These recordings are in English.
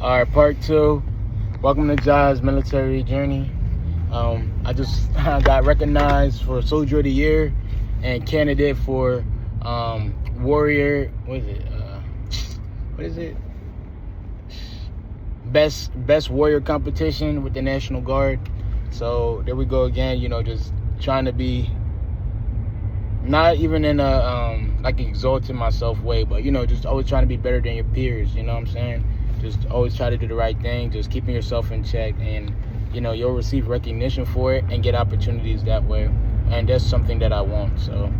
All right, part two. Welcome to Jai's military journey. I just got recognized for Soldier of the Year and candidate for Warrior. What is it? Best Warrior competition with the National Guard. So there we go again. Just trying to be not even in a like exalting myself way, but just always trying to be better than your peers. You know what I'm saying? Just always try to do the right thing, just keeping yourself in check, and you'll receive recognition for it and get opportunities that way. And that's something that I want. So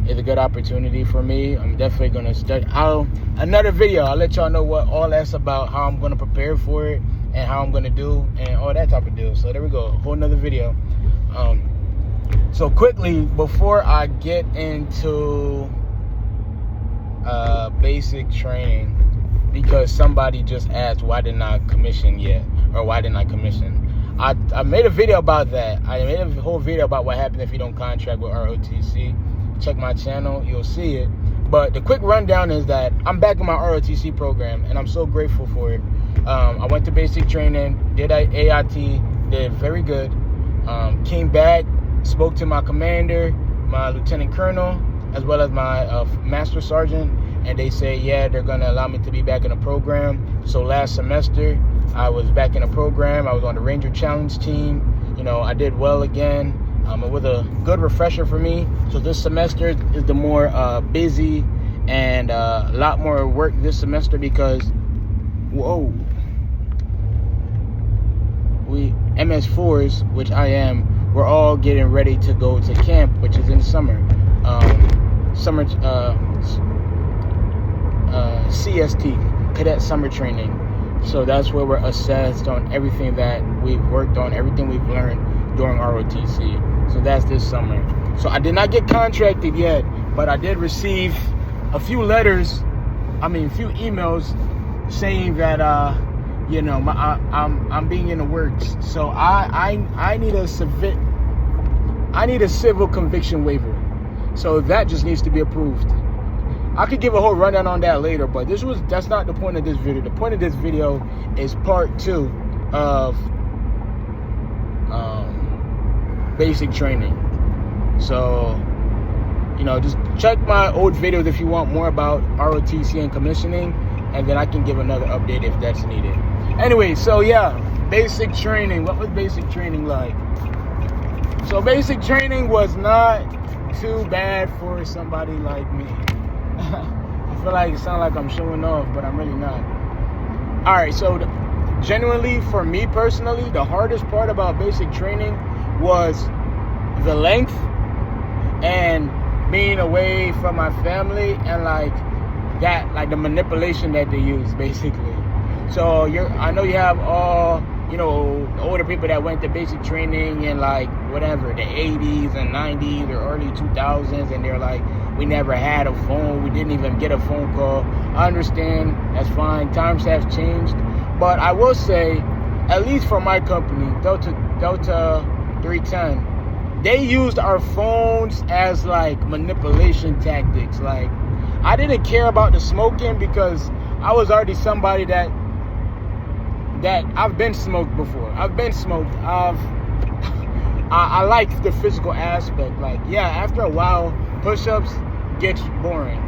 it's a good opportunity for me. I'm definitely gonna start another video. I'll let y'all know what all that's about, how I'm gonna prepare for it, and how I'm gonna do, and all that type of deal. So there we go, a whole nother video. So quickly, before I get into basic training, because somebody just asked why didn't I commission yet, or why didn't I commission. I made a video about that. I made a whole video about what happens if you don't contract with ROTC. Check my channel, you'll see it. But the quick rundown is that I'm back in my ROTC program, and I'm so grateful for it. I went to basic training, did AIT, did very good. Came back, spoke to my commander, my lieutenant colonel, as well as my master sergeant, and they say, yeah, they're going to allow me to be back in the program. So last semester, I was back in the program. I was on the Ranger Challenge team. I did well again. It was a good refresher for me. So this semester is the more busy and a lot more work this semester because, we MS4s, which I am, we're all getting ready to go to camp, which is in the summer. CST, Cadet Summer Training. So that's where we're assessed on everything that we've worked on, everything we've learned during ROTC. So that's this summer. So I did not get contracted yet, but I did receive a few emails saying that I'm being in the works. So I need a civil conviction waiver. So that just needs to be approved. I could give a whole rundown on that later, but that's not the point of this video. The point of this video is part two of basic training. So, just check my old videos if you want more about ROTC and commissioning, and then I can give another update if that's needed. Anyway, so yeah, basic training. What was basic training like? So basic training was not too bad for somebody like me. I feel like it sounds like I'm showing off, but I'm really not. All right, so genuinely, for me personally, the hardest part about basic training was the length and being away from my family, and like the manipulation that they use, basically. So I know you have all, the older people that went to basic training in the 80s and 90s or early 2000s, and they're like, we never had a phone, we didn't even get a phone call. I understand, that's fine, times have changed, but I will say, at least for my company, Delta 310, they used our phones as manipulation tactics. I didn't care about the smoking because I was already somebody that I've been smoked before. I've been smoked. I like the physical aspect. After a while, push-ups gets boring.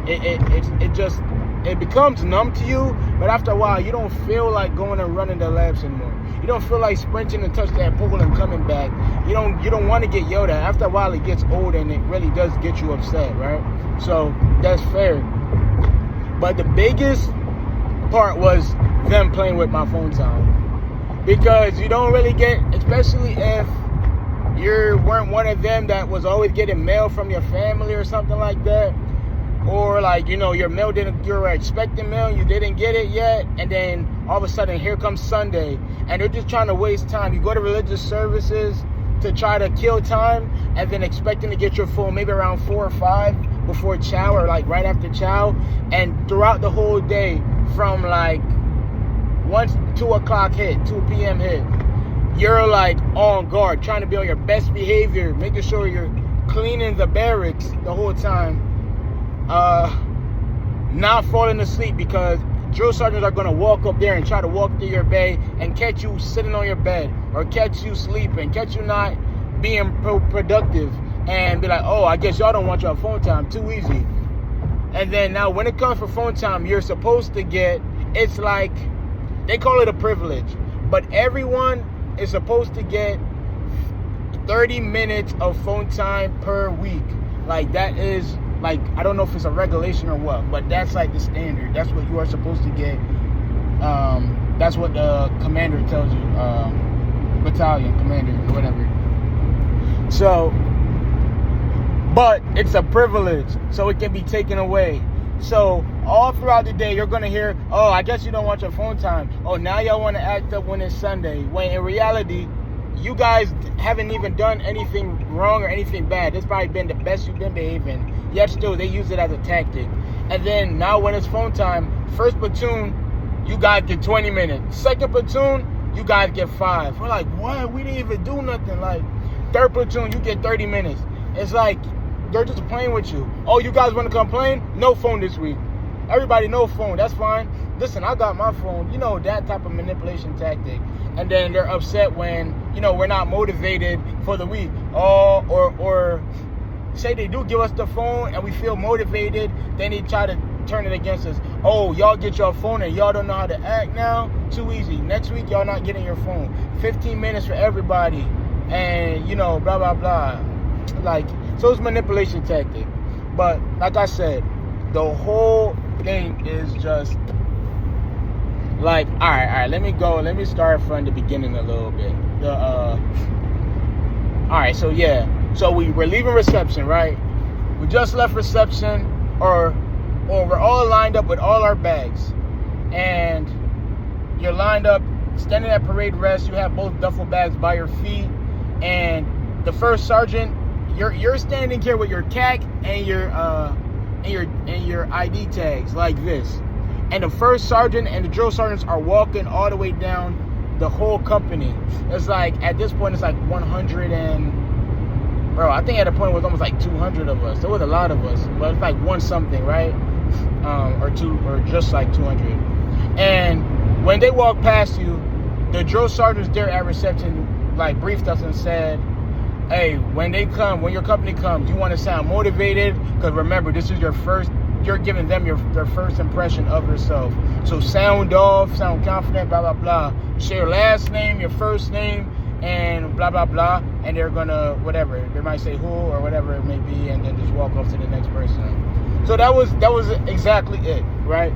It becomes numb to you, but after a while, you don't feel like going and running the laps anymore. You don't feel like sprinting and touch that pole and coming back. You don't want to get yelled at. After a while, it gets old and it really does get you upset, right? So that's fair. But the biggest part was them playing with my phone time, because you don't really get, especially if you weren't one of them that was always getting mail from your family or something like that, or your mail you were expecting mail, you didn't get it yet, and then all of a sudden here comes Sunday and they're just trying to waste time. You go to religious services to try to kill time, and then expecting to get your phone maybe around 4 or 5 before chow, or right after chow, and throughout the whole day from once 2 o'clock hit, 2 p.m. hit, you're on guard, trying to be on your best behavior, making sure you're cleaning the barracks the whole time, not falling asleep, because drill sergeants are going to walk up there and try to walk through your bay and catch you sitting on your bed or catch you sleeping, catch you not being productive, and be like, oh, I guess y'all don't want your phone time. Too easy. And then now when it comes for phone time, you're supposed to get, it's like, they call it a privilege, but everyone is supposed to get 30 minutes of phone time per week. Like, that is, like, I don't know if it's a regulation or what, but that's like the standard. That's what you are supposed to get. That's what the commander tells you, battalion commander or whatever. So, but it's a privilege, so it can be taken away. So all throughout the day, you're going to hear, oh, I guess you don't want your phone time. Oh, now y'all want to act up when it's Sunday. When in reality, you guys haven't even done anything wrong or anything bad. It's probably been the best you've been behaving. Yet still, they use it as a tactic. And then now when it's phone time, first platoon, you guys get 20 minutes. Second platoon, you guys get 5. We're like, what? We didn't even do nothing. Like, third platoon, you get 30 minutes. It's like, they're just playing with you. Oh, you guys want to complain? No phone this week. Everybody, no phone. That's fine. Listen, I got my phone. You know, that type of manipulation tactic. And then they're upset when, you know, we're not motivated for the week. Or say they do give us the phone and we feel motivated, then they try to turn it against us. Oh, y'all get your phone and y'all don't know how to act now? Too easy. Next week, y'all not getting your phone. 15 minutes for everybody. And, you know, blah, blah, blah. Like, so it's manipulation tactic. But like I said, the whole thing is just like, all right, let me start from the beginning a little bit. All right, so yeah, so we're leaving reception, right? We just left reception, or we're all lined up with all our bags, and you're lined up, standing at parade rest. You have both duffel bags by your feet, and the first sergeant, you're standing here with your CAC and your ID tags like this. And the first sergeant and the drill sergeants are walking all the way down the whole company. It's like, at this point, it's like 100 and, bro, I think at a point it was almost like 200 of us. There was a lot of us, but it's like one something, right? Or two, or just like 200. And when they walk past you, the drill sergeants there at reception, like, briefed us and said, hey, when your company comes, you want to sound motivated, because remember, this is your first, you're giving them their first impression of yourself. So sound off, sound confident, blah, blah, blah. Share your last name, your first name, and blah, blah, blah. And they're going to, whatever, they might say who or whatever it may be, and then just walk off to the next person. So that was exactly it, right?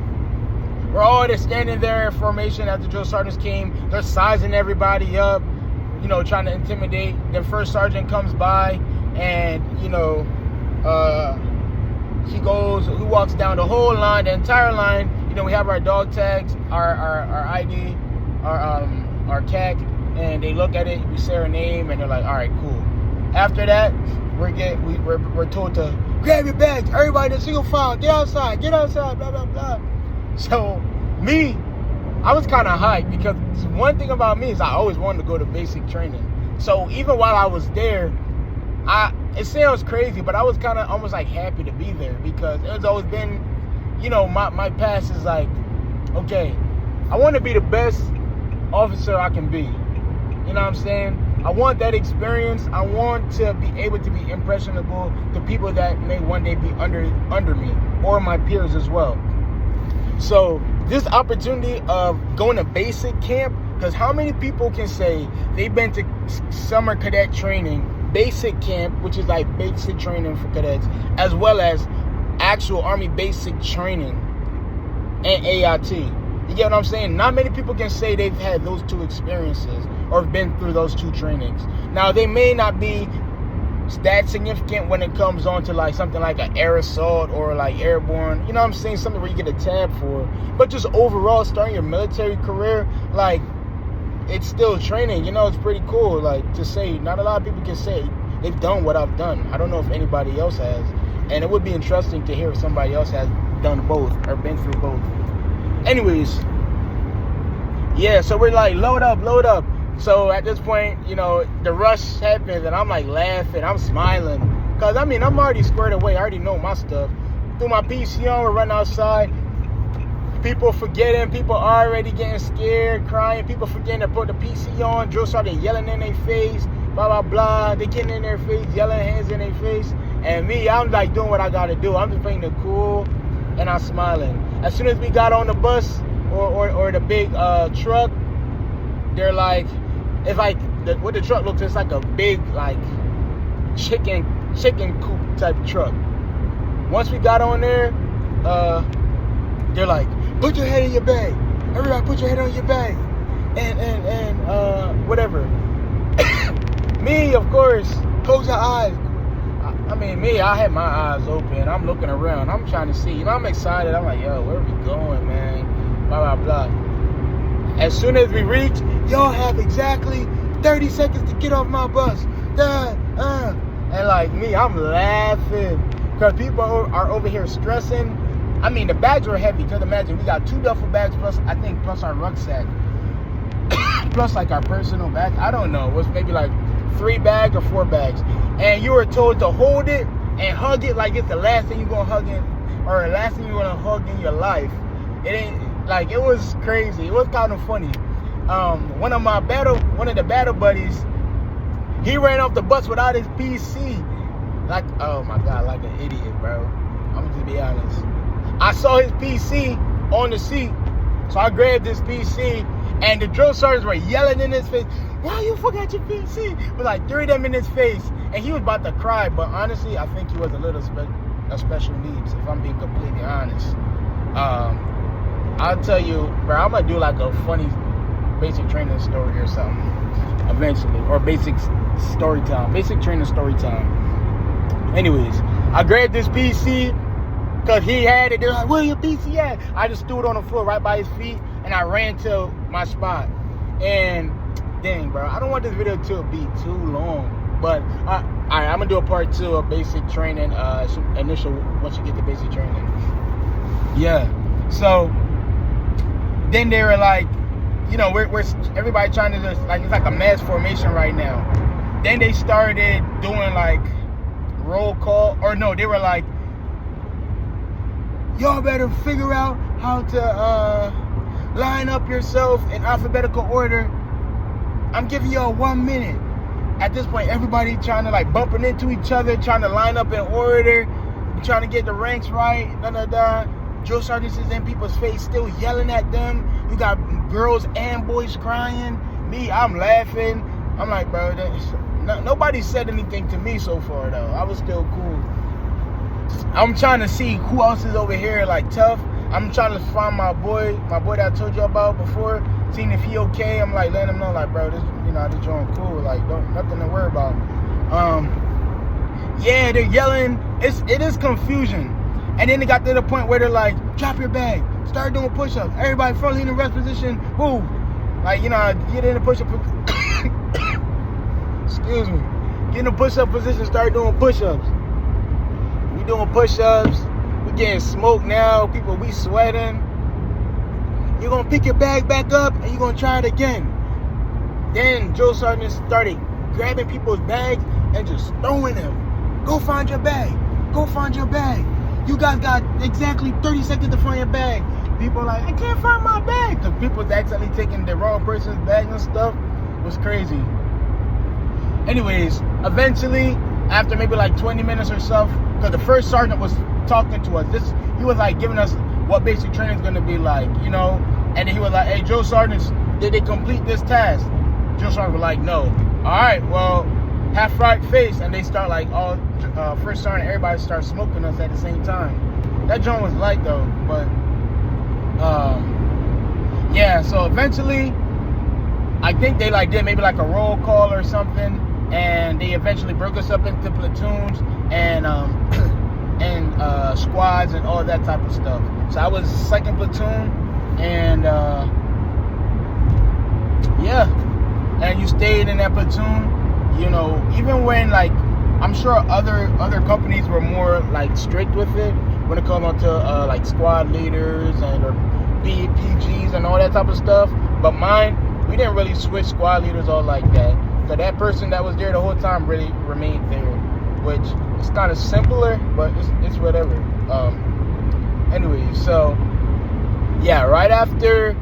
We're all just standing there in formation as the drill sergeants came. They're sizing everybody up, you know, trying to intimidate. The first sergeant comes by, and, you know, he walks down the whole line, the entire line. You know, we have our dog tags, our ID, our CAC, and they look at it, we say our name, and they're like, all right, cool. After that, we're told to grab your bags, everybody in single file, get outside, blah, blah, blah. So, me, I was kind of hyped, because one thing about me is I always wanted to go to basic training. So even while I was there, it sounds crazy, but I was kind of almost like happy to be there, because it's always been, you know, my past is like, okay, I want to be the best officer I can be. You know what I'm saying? I want that experience. I want to be able to be impressionable to people that may one day be under me, or my peers as well. So this opportunity of going to basic camp, because how many people can say they've been to summer cadet training, basic camp, which is like basic training for cadets, as well as actual Army basic training and AIT? You get what I'm saying? Not many people can say they've had those two experiences or been through those two trainings. Now, they may not be that significant when it comes on to like something like an air assault or like airborne, you know what I'm saying, something where you get a tab for, but just overall starting your military career, like, it's still training, you know. It's pretty cool, like, to say. Not a lot of people can say they've done what I've done. I don't know if anybody else has, and it would be interesting to hear if somebody else has done both or been through both. Anyways, yeah, so we're like, load up. So at this point, you know, the rush happens, and I'm like laughing, I'm smiling, because I mean, I'm already squared away. I already know my stuff. Threw my PC on, we're running outside. People forgetting, people already getting scared, crying, people forgetting to put the PC on, drill sergeant yelling in their face, blah, blah, blah. They getting in their face, yelling hands in their face. And me, I'm like doing what I gotta do. I'm just playing the cool and I'm smiling. As soon as we got on the bus or the big truck, they're like, it's like, what the truck looks, it's like a big, like, chicken coop type truck. Once we got on there, they're like, put your head in your bag. Everybody put your head on your bag. And whatever. Me, of course, close your eyes. I mean, me, I had my eyes open. I'm looking around. I'm trying to see. You know, I'm excited. I'm like, yo, where are we going, man? Blah, blah, blah. As soon as we reach, y'all have exactly 30 seconds to get off my bus. And like me, I'm laughing. Because people are over here stressing. I mean, the bags were heavy. Because imagine, we got 2 duffel bags plus our rucksack. Plus like our personal bag. I don't know. It was maybe like 3 bags or 4 bags. And you were told to hold it and hug it like it's the last thing you're going to hug in, or the last thing you're going to hug in your life. It ain't, like, it was crazy. It was kind of funny. One of the battle buddies, he ran off the bus without his PC. Like, oh my God, like an idiot, bro. I'm gonna just be honest. I saw his PC on the seat, so I grabbed his PC, and the drill sergeants were yelling in his face, why you forgot your PC? But like 3 of them in his face, and he was about to cry, but honestly, I think he was a little special needs, if I'm being completely honest. I'll tell you, bro, I'm gonna do like a funny basic training story or something eventually, or basic story time, basic training story time. Anyways, I grabbed this PC because he had it. They're like, where your PC at? I just threw it on the floor right by his feet, and I ran to my spot. And dang, bro, I don't want this video to be too long, but all right, I'm gonna do a part 2 of basic training, initial, once you get the basic training. Yeah, so then they were like, you know, we're everybody trying to just, like, it's like a mass formation right now. Then they started doing like roll call, or no, they were like, y'all better figure out how to line up yourself in alphabetical order. I'm giving y'all 1 minute. At this point, everybody trying to like bumping into each other, trying to line up in order, trying to get the ranks right, Drill sergeants is in people's face, still yelling at them. You got girls and boys crying. Me, I'm laughing. I'm like, bro, nobody said anything to me so far, though. I was still cool. I'm trying to see who else is over here, like, tough. I'm trying to find my boy that I told you about before, seeing if he okay. I'm like, letting him know, like, bro, this, you know, this joint cool. Like, nothing to worry about. Yeah, they're yelling. It is confusion. And then they got to the point where they're like, drop your bag, start doing push-ups. Everybody fully in the rest position, move. Like, you know, get in the push-up. Excuse me. Get in the push-up position, start doing push-ups. We doing push-ups. We getting smoked now. People, we sweating. You're going to pick your bag back up and you're going to try it again. Then drill sergeants started grabbing people's bags and just throwing them. Go find your bag. Go find your bag. You guys got exactly 30 seconds to find your bag. People are like, I can't find my bag. Because people was accidentally taking the wrong person's bag and stuff. It was crazy. Anyways, eventually, after maybe like 20 minutes or so, because the first sergeant was talking to us. He was like giving us what basic training is going to be like, you know. And then he was like, hey, drill sergeants, did they complete this task? Drill sergeant was like, no. All right, well, half fried face, and they start like all first sergeant, everybody starts smoking us at the same time. That joint was light though, but yeah. So eventually, I think they like did maybe like a roll call or something, and they eventually broke us up into platoons and squads and all that type of stuff. So I was second platoon, and yeah, and you stayed in that platoon. You know, even when, like, I'm sure other companies were more like strict with it when it comes on to like squad leaders and or BPGs and all that type of stuff. But mine, we didn't really switch squad leaders all like that. So that person that was there the whole time really remained there, which is kind of simpler, but it's whatever. Anyway, so yeah, right after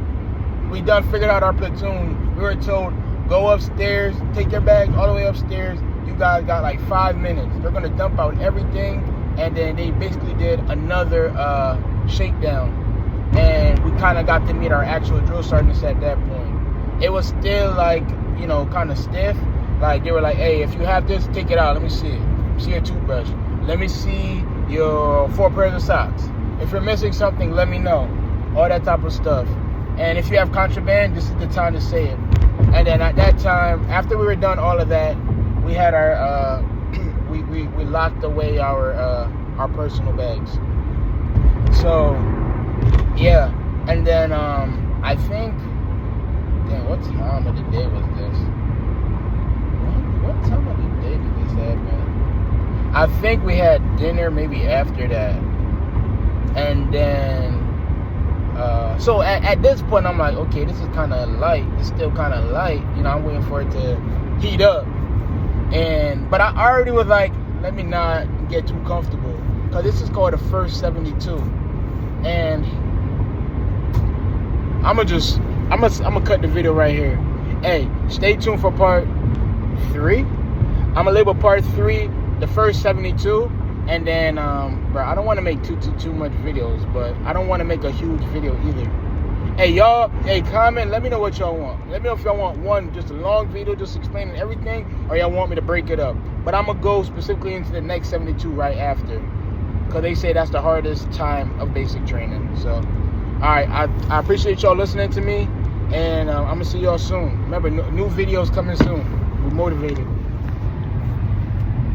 we done figured out our platoon, we were told, go upstairs, take your bags all the way upstairs. You guys got like 5 minutes. They're gonna dump out everything, and then they basically did another shakedown, and we kind of got to meet our actual drill sergeants at that point. It was still like, you know, kind of stiff. Like they were like, hey, if you have this, take it out. Let me see it. Let me see your toothbrush. Let me see your 4 pairs of socks. If you're missing something, let me know. All that type of stuff. And if you have contraband, this is the time to say it. And then at that time, after we were done all of that, we had our we locked away our personal bags. So yeah, and then I think, damn, what time of the day was this? What time of the day did this happen? I think we had dinner maybe after that, and then so at this point I'm like, okay, this is kind of light. It's still kind of light, you know. I'm waiting for it to heat up, but I already was like, let me not get too comfortable, because this is called the first 72, and I'm gonna cut the video right here. Hey, stay tuned for part 3. I'm gonna label part 3 the first 72, and then bro, I don't want to make too much videos, but I don't want to make a huge video either. Hey y'all, hey, comment, let me know what y'all want. Let me know if y'all want one just a long video just explaining everything, or y'all want me to break it up. But I'm gonna go specifically into the next 72 right after, because they say that's the hardest time of basic training. So all right, I appreciate y'all listening to me, and I'm gonna see y'all soon. Remember, new videos coming soon. We're motivated.